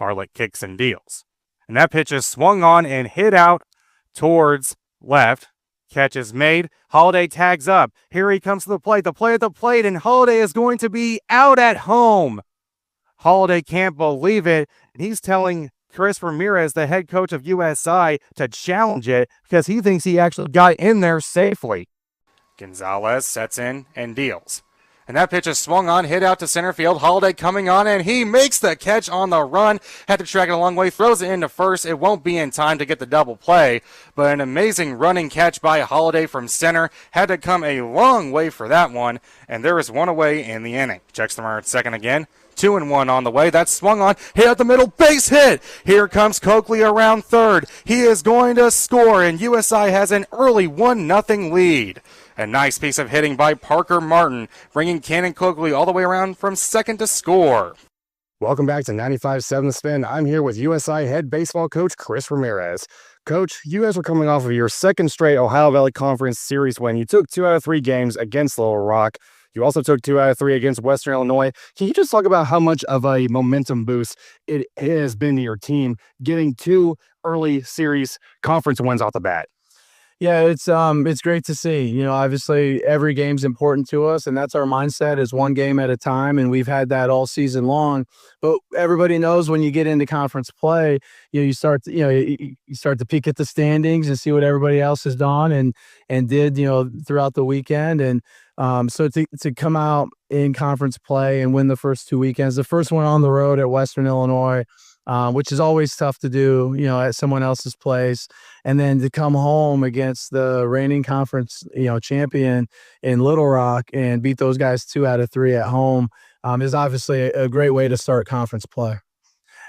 Farlek kicks and deals. And that pitch is swung on and hit out towards left. Catch is made. Holiday tags up. Here he comes to the plate. The play at the plate, and Holiday is going to be out at home. Holiday can't believe it, and he's telling Chris Ramirez, the head coach of USI, to challenge it because he thinks he actually got in there safely. Gonzalez sets in and deals. And that pitch is swung on, hit out to center field. Holiday coming on, and he makes the catch on the run. Had to track it a long way, throws it into first. It won't be in time to get the double play, but an amazing running catch by Holiday from center. Had to come a long way for that one, and there is one away in the inning. Checks the runner at second again. 2-1 on the way. That's swung on. Hit at the middle. Base hit. Here comes Coakley around third. He is going to score, and USI has an early 1-0 lead. A nice piece of hitting by Parker Martin, bringing Cannon Coakley all the way around from second to score. Welcome back to 95.7 The Spin. I'm here with USI head baseball coach Chris Ramirez. Coach, you guys are coming off of your second straight Ohio Valley Conference Series win. You took 2 out of 3 games against Little Rock. You also took 2 out of 3 against Western Illinois. Can you just talk about how much of a momentum boost it has been to your team getting 2 early series conference wins off the bat? Yeah, it's great to see. You know, obviously every game's important to us, and that's our mindset, is one game at a time, and we've had that all season long. But everybody knows when you get into conference play, you start to peek at the standings and see what everybody else has done and did, throughout the weekend. And so to come out in conference play and win the first 2 weekends, the first one on the road at Western Illinois, which is always tough to do, at someone else's place. And then to come home against the reigning conference, champion in Little Rock and beat those guys 2 out of 3 at home is obviously a great way to start conference play.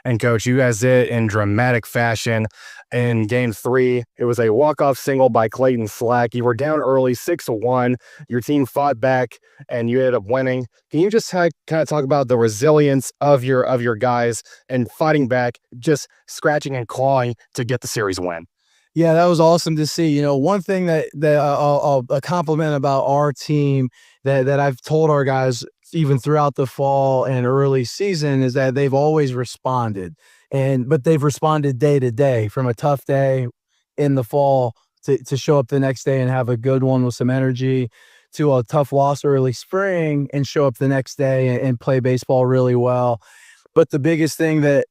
And Coach, you guys did it in dramatic fashion. In Game 3, it was a walk-off single by Clayton Slack. You were down early, 6-1. Your team fought back, and you ended up winning. Can you just kind of talk about the resilience of your guys and fighting back, just scratching and clawing to get the series win? Yeah, that was awesome to see. One thing that I'll compliment about our team that I've told our guys even throughout the fall and early season is that they've always responded, but they've responded day to day, from a tough day in the fall to show up the next day and have a good one with some energy, to a tough loss early spring and show up the next day and play baseball really well. But the biggest thing that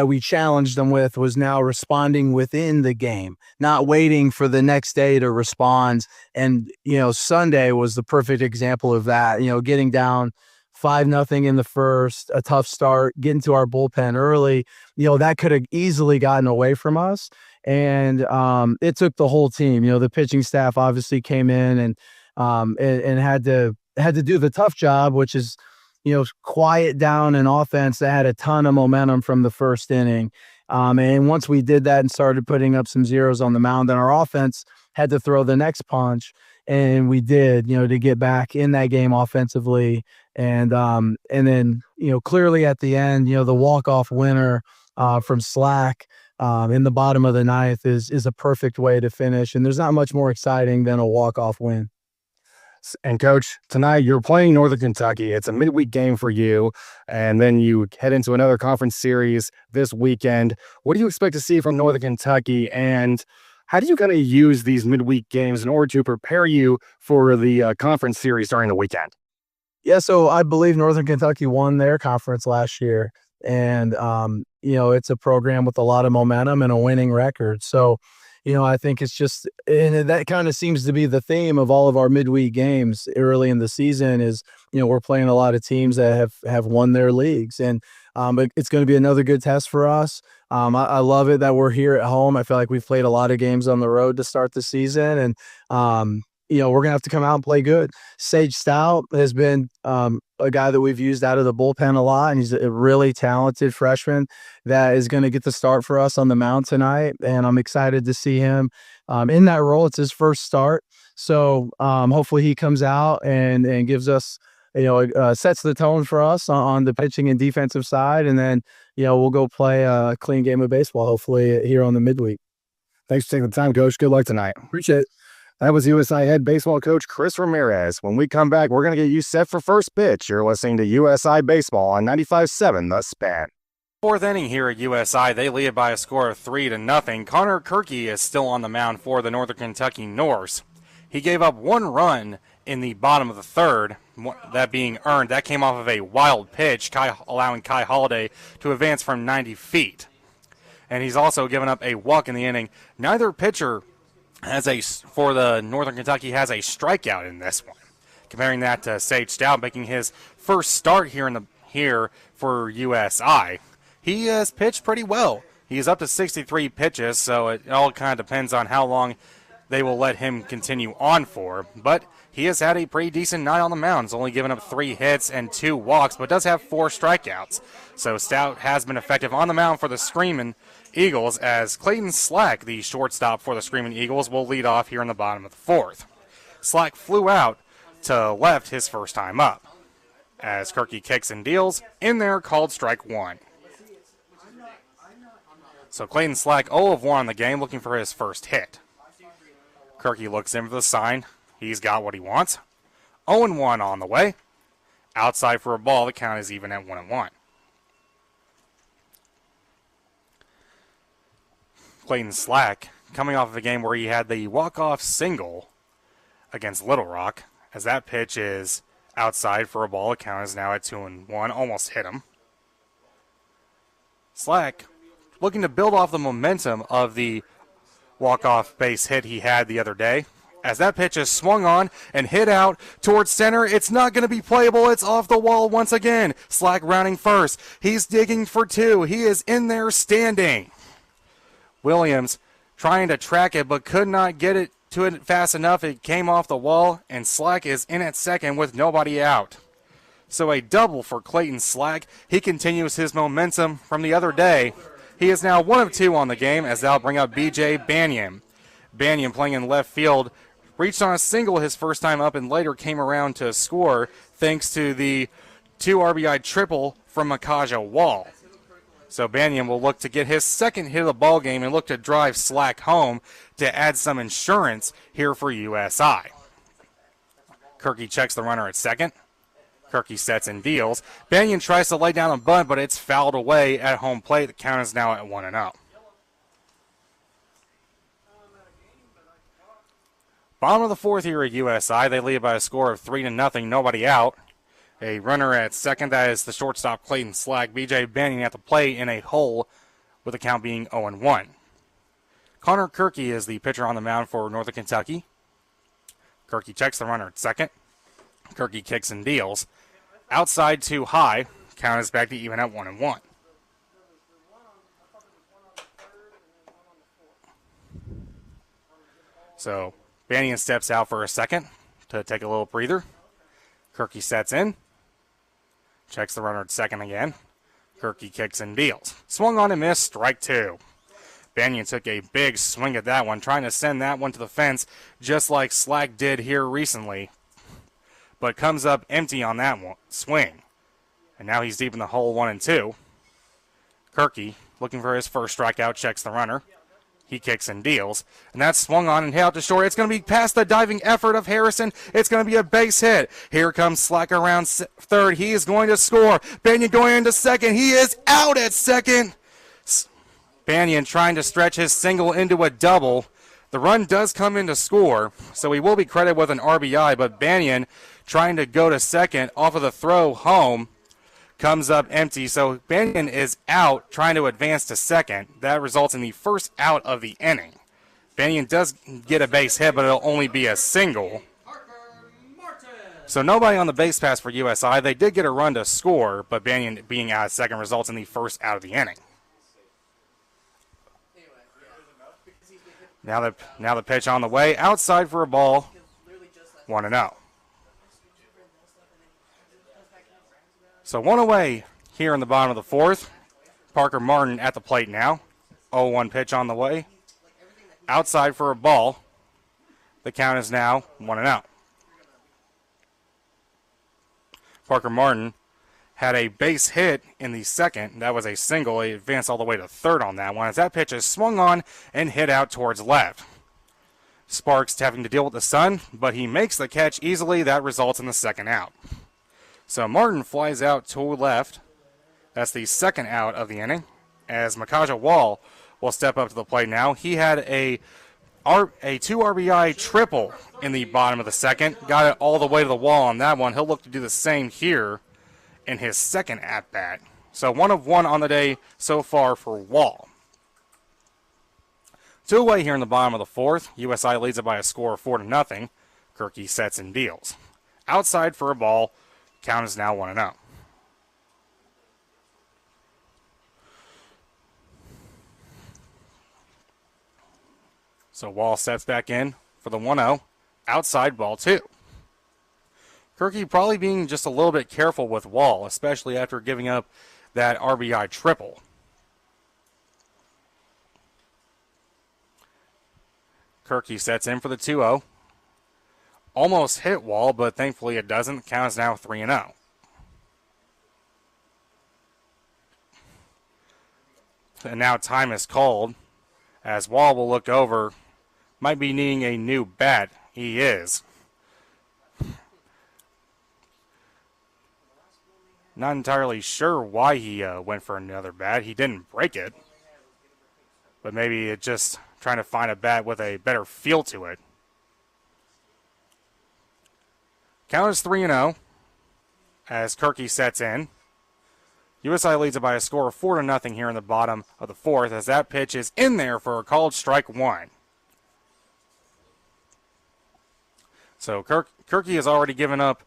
we challenged them with was now responding within the game, not waiting for the next day to respond. And, Sunday was the perfect example of that, getting down 5-0 in the first, a tough start, getting to our bullpen early, that could have easily gotten away from us. And it took the whole team. The pitching staff obviously came in and had to do the tough job, which is, quiet down an offense that had a ton of momentum from the first inning. And once we did that and started putting up some zeros on the mound, then our offense had to throw the next punch. And we did, to get back in that game offensively. And then, clearly at the end, the walk-off winner from Slack in the bottom of the ninth is a perfect way to finish. And there's not much more exciting than a walk-off win. And Coach, tonight you're playing Northern Kentucky. It's a midweek game for you, and then you head into another conference series this weekend. What do you expect to see from Northern Kentucky, and how do you kind of use these midweek games in order to prepare you for the conference series during the weekend? Yeah, so I believe Northern Kentucky won their conference last year, and it's a program with a lot of momentum and a winning record. So I think it's just, and that kind of seems to be the theme of all of our midweek games early in the season is, we're playing a lot of teams that have won their leagues. And but it's going to be another good test for us. I love it that we're here at home. I feel like we've played a lot of games on the road to start the season. And, we're going to have to come out and play good. Sage Stout has been a guy that we've used out of the bullpen a lot, and he's a really talented freshman that is going to get the start for us on the mound tonight, and I'm excited to see him in that role. It's his first start, so hopefully he comes out and gives us, sets the tone for us on the pitching and defensive side, and then, we'll go play a clean game of baseball, hopefully, here on the midweek. Thanks for taking the time, Coach. Good luck tonight. Appreciate it. That was USI head baseball coach Chris Ramirez. When we come back, we're going to get you set for first pitch. You're listening to USI Baseball on 95.7 The Span. Fourth inning here at USI, they lead by a score of 3-0. Connor Kirky is still on the mound for the Northern Kentucky Norse. He gave up one run in the bottom of the third, that being earned. That came off of a wild pitch, allowing Kai Holiday to advance from 90 feet. And he's also given up a walk in the inning. Neither pitcher for the Northern Kentucky has a strikeout in this one. Comparing that to Sage Stout, making his first start here for USI. He has pitched pretty well. He's up to 63 pitches, so it all kind of depends on how long they will let him continue on for. But he has had a pretty decent night on the mound. He's only given up 3 hits and 2 walks, but does have 4 strikeouts. So Stout has been effective on the mound for the Screaming Eagles, as Clayton Slack, the shortstop for the Screaming Eagles, will lead off here in the bottom of the 4th. Slack flew out to left his first time up, as Kirky kicks and deals. In there, called strike 1. So Clayton Slack 0 of 1 on the game, looking for his first hit. Kirky looks in for the sign. He's got what he wants. 0-1 on the way. Outside for a ball. The count is even at 1-1. Clayton Slack coming off of a game where he had the walk-off single against Little Rock, as that pitch is outside for a ball. The count is now at 2-1. Almost hit him. Slack looking to build off the momentum of the walk-off base hit he had the other day. As that pitch is swung on and hit out towards center, it's not going to be playable. It's off the wall once again. Slack rounding first. He's digging for 2. He is in there standing. Williams trying to track it, but could not get it to it fast enough. It came off the wall, and Slack is in at second with nobody out. So a double for Clayton Slack. He continues his momentum from the other day. He is now 1 of 2 on the game, as they'll bring up B.J. Banyan. Banyan playing in left field, reached on a single his first time up and later came around to score thanks to the 2 RBI triple from Makaja Wall. So Banyan will look to get his second hit of the ball game and look to drive Slack home to add some insurance here for USI. Kirky checks the runner at second. Kirky sets and deals. Banyan tries to lay down a bunt, but it's fouled away at home plate. The count is now at 1-0. Bottom of the 4th here at USI. They lead by a score of 3-0. Nobody out. A runner at second. That is the shortstop Clayton Slack. B.J. Banyan at the plate in a hole, with the count being 0-1. Connor Kirky is the pitcher on the mound for Northern Kentucky. Kirky checks the runner at second. Kirky kicks and deals. Outside too high. Count is back to even at 1-1. So Banyan steps out for a second to take a little breather. Kirky sets in. Checks the runner at second again. Kirky kicks and deals. Swung on and missed. Strike 2. Banyan took a big swing at that one, trying to send that one to the fence just like Slack did here recently. But comes up empty on that one swing. And now he's deep in the hole 1-2. Kirky, looking for his first strikeout, checks the runner. He kicks and deals. And that's swung on and hit out to short. It's going to be past the diving effort of Harrison. It's going to be a base hit. Here comes Slack around third. He is going to score. Banyan going into second. He is out at second. Banyan trying to stretch his single into a double. The run does come in to score, so he will be credited with an RBI, but Banyan trying to go to second off of the throw home comes up empty. So Banyan is out trying to advance to second. That results in the first out of the inning. Banyan does get a base hit, but it'll only be a single. So nobody on the base pass for USI. They did get a run to score, but Banyan being out at second results in the first out of the inning. Now the pitch on the way. Outside for a ball. 1-0. So one away here in the bottom of the 4th. Parker Martin at the plate now. 0-1 pitch on the way. Outside for a ball. The count is now 1-0. Parker Martin had a base hit in the second. That was a single. He advanced all the way to third on that one, as that pitch is swung on and hit out towards left. Sparks having to deal with the sun, but he makes the catch easily. That results in the second out. So Martin flies out to left. That's the second out of the inning, as Makaja Wall will step up to the plate now. He had a 2 RBI triple in the bottom of the second. Got it all the way to the wall on that one. He'll look to do the same here in his second at-bat. So 1 of 1 on the day so far for Wall. 2 away here in the bottom of the fourth. USI leads it by a score of 4-0. Kirky sets and deals. Outside for a ball. Count is now 1-0. So Wall sets back in for the 1-0. Outside, ball 2. Kirky probably being just a little bit careful with Wall, especially after giving up that RBI triple. Kirky sets in for the 2-0. Almost hit Wall, but thankfully it doesn't. The count is now 3-0. And now time is called, as Wall will look over. Might be needing a new bat. He is. Not entirely sure why he went for another bat. He didn't break it. But maybe it's just trying to find a bat with a better feel to it. Count is 3-0 as Kirky sets in. USI leads it by a score of 4-0 here in the bottom of the fourth, as that pitch is in there for a called strike 1. So Kirky has already given up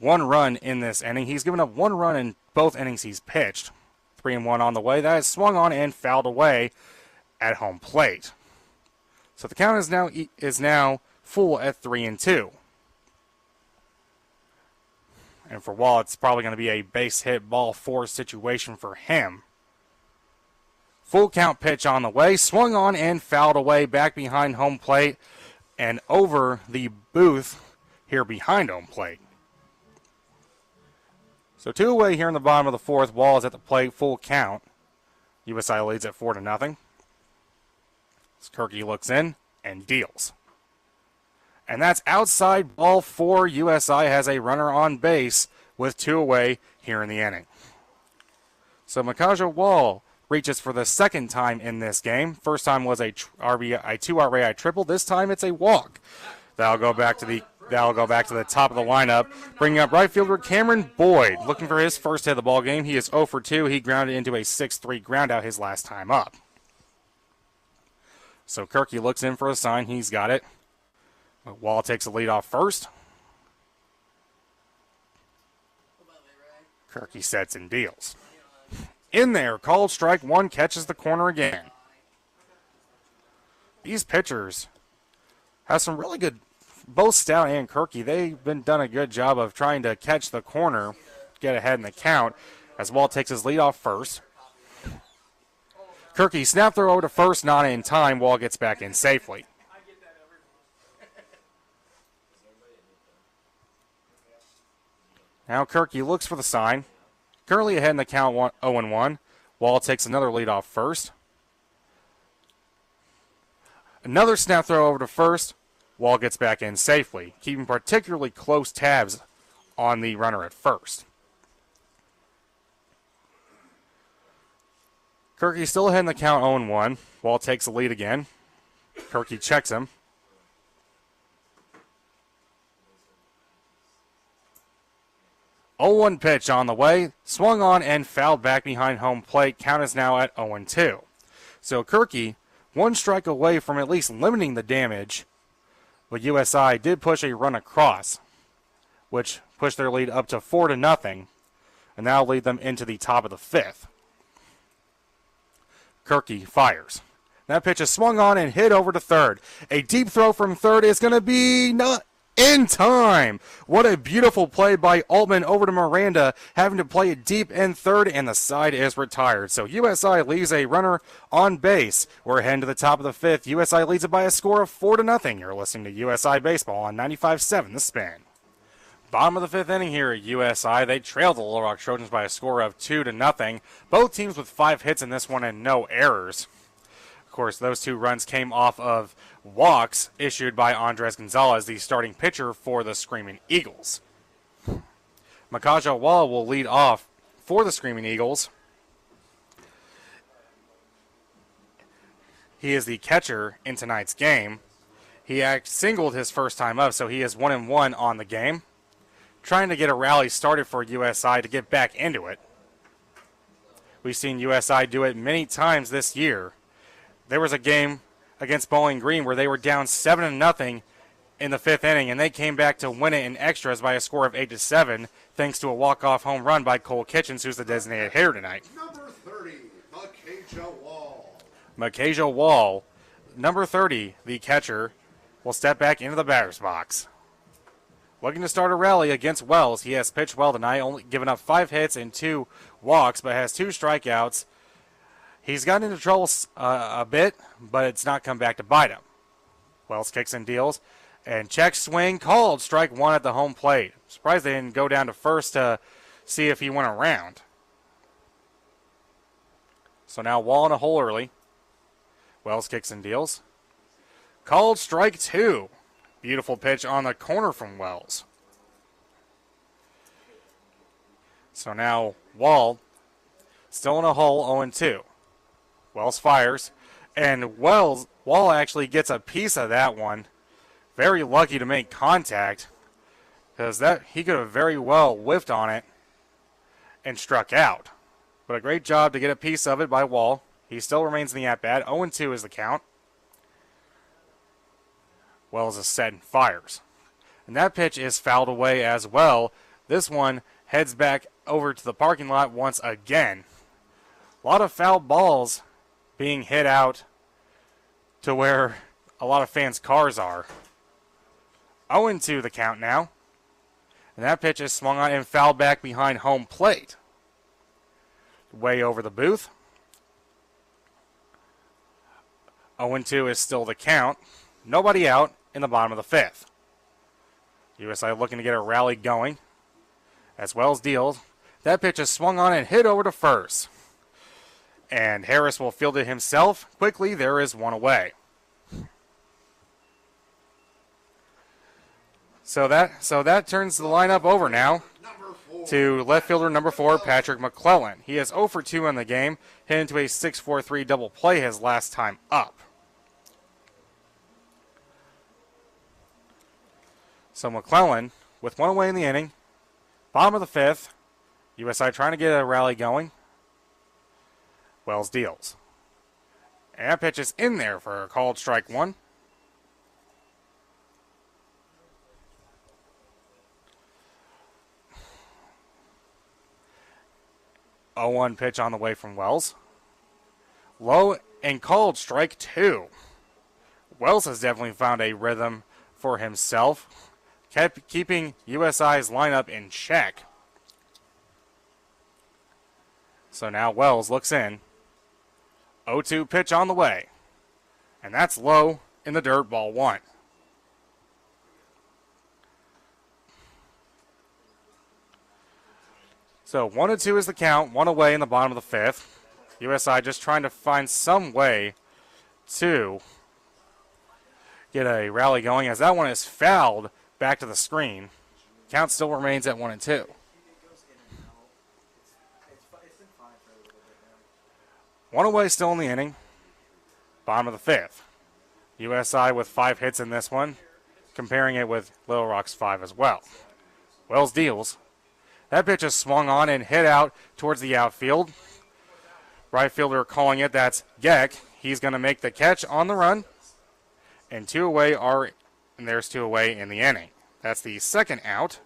1 run in this inning. He's given up 1 run in both innings he's pitched. 3-1 on the way. That is swung on and fouled away at home plate. So the count is now full at 3-2. And for Wall, it's probably going to be a base hit ball 4 situation for him. Full count pitch on the way. Swung on and fouled away back behind home plate and over the booth here behind home plate. So 2 away here in the bottom of the fourth. Wall is at the plate, full count. USI leads at 4-0. Kirky looks in and deals. And that's outside ball 4. USI has a runner on base with 2 away here in the inning. So Makaja Wall reaches for the second time in this game. First time was a 2 RBI triple. This time it's a walk. That'll go back to the top of the lineup. Bringing up right fielder Cameron Boyd, looking for his first hit of the ball game. He is 0 for 2. He grounded into a 6-3 ground out his last time up. So Kirky looks in for a sign. He's got it. Wall takes the lead off first. Kirky sets and deals. In there, called strike 1, catches the corner again. These pitchers have some really good, both Stout and Kirky, they've been done a good job of trying to catch the corner, get ahead in the count, as Wall takes his lead off first. Kirky snap throw over to first, not in time. Wall gets back in safely. Now Kirky looks for the sign. Currently ahead in the count 0-1. Wall takes another lead off first. Another snap throw over to first. Wall gets back in safely, keeping particularly close tabs on the runner at first. Kirky still ahead in the count 0-1. Wall takes the lead again. Kirky checks him. 0-1 pitch on the way. Swung on and fouled back behind home plate. Count is now at 0-2. So Kirky, 1 strike away from at least limiting the damage. But USI did push a run across, which pushed their lead up to 4-0, and now lead them into the top of the 5th. Kirky fires. That pitch is swung on and hit over to third. A deep throw from third is going to be not in time. What a beautiful play by Altman over to Miranda, having to play it deep in third, and the side is retired. So USI leaves a runner on base. We're heading to the top of the 5th. USI leads it by a score of 4-0. You're listening to USI Baseball on 95.7 The Span. Bottom of the 5th inning here at USI. They trailed the Little Rock Trojans by a score of 2-0. Both teams with 5 hits in this one and no errors. Of course, those 2 runs came off of walks issued by Andres Gonzalez, the starting pitcher for the Screaming Eagles. Makaja Wall will lead off for the Screaming Eagles. He is the catcher in tonight's game. He singled his first time up, so he is 1-1 on the game. Trying to get a rally started for USI to get back into it. We've seen USI do it many times this year. There was a game against Bowling Green where they were down 7-0 in the 5th inning, and they came back to win it in extras by a score of 8-7, thanks to a walk-off home run by Cole Kitchens, who's the designated hitter tonight. Number 30, Micajah Wall. Micajah Wall, number 30, the catcher, will step back into the batter's box. Looking to start a rally against Wells. He has pitched well tonight, only given up 5 hits and 2 walks, but has 2 strikeouts. He's gotten into trouble a bit, but it's not come back to bite him. Wells kicks and deals, and check swing called, strike 1 at the home plate. Surprised they didn't go down to first to see if he went around. So now Wall in a hole early. Wells kicks and deals. Called strike 2. Beautiful pitch on the corner from Wells. So now Wall still in a hole, 0-2. Wells fires, and Wall actually gets a piece of that one. Very lucky to make contact, because he could have very well whiffed on it and struck out. But a great job to get a piece of it by Wall. He still remains in the at-bat. 0-2 is the count. Wells is set and fires. And that pitch is fouled away as well. This one heads back over to the parking lot once again. A lot of foul balls being hit out to where a lot of fans' cars are. 0-2 the count now. And that pitch is swung on and fouled back behind home plate. Way over the booth. 0-2 is still the count. Nobody out in the bottom of the 5th. USI looking to get a rally going. As Wells deals. That pitch is swung on and hit over to first. And Harris will field it himself. Quickly, there is one away. So that turns the lineup over now to left fielder number 4, Patrick McClellan. He is 0 for 2 in the game, hit into a 6-4-3 double play his last time up. So McClellan, with one away in the inning, bottom of the 5th, USI trying to get a rally going. Wells deals. And that pitch is in there for a called strike 1. A 0-1 pitch on the way from Wells. Low and called strike 2. Wells has definitely found a rhythm for himself, keeping USI's lineup in check. So now Wells looks in. 0-2 pitch on the way. And that's low in the dirt, ball 1. So 1-2 is the count, 1 away in the bottom of the 5th. USI just trying to find some way to get a rally going, as that one is fouled back to the screen. Count still remains at 1-2. One away still in the inning. Bottom of the 5th. USI with 5 hits in this one, comparing it with Little Rock's 5 as well. Wells deals. That pitch is swung on and hit out towards the outfield. Right fielder calling it, that's Geck. He's going to make the catch on the run. And there's 2 away in the inning. That's the second out.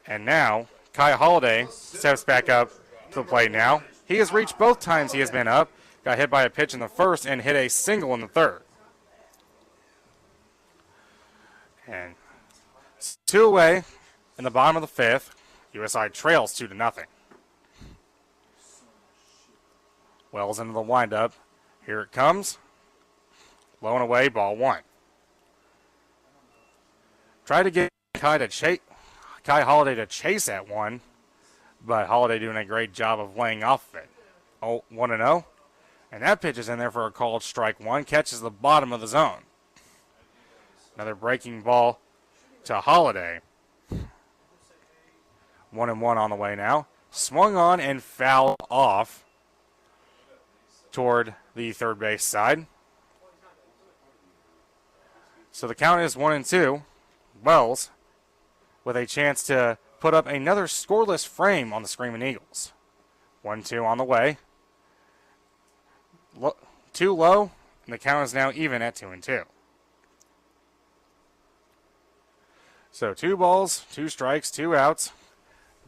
And now, Kai Holiday steps back up to the plate now. He has reached both times he has been up. Got hit by a pitch in the first and hit a single in the third. And 2 away in the bottom of the 5th. USI trails 2-0. Wells into the windup. Here it comes. Low and away, ball 1. Try to get Kai Holiday to chase at one, but Holiday doing a great job of laying off of it. 1-0. And that pitch is in there for a called strike 1. Catches the bottom of the zone. Another breaking ball to Holiday. 1-1 on the way now. Swung on and fouled off. toward the third base side. So the count is 1-2. Wells with a chance to put up another scoreless frame on the Screaming Eagles. 1-2 on the way. Too low, and the count is now even at 2-2. So 2 balls, 2 strikes, 2 outs.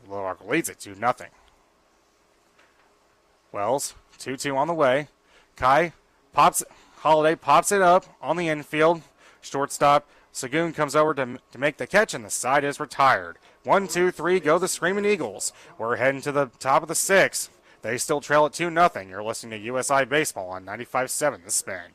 Little Rock leads it 2-0. Wells, 2-2 on the way. Holiday pops it up on the infield. Shortstop Sagoon comes over to make the catch, and the side is retired. 1-2-3 go the Screaming Eagles. We're heading to the top of the 6th. They still trail at 2-0. You're listening to USI Baseball on 95.7 The Spin.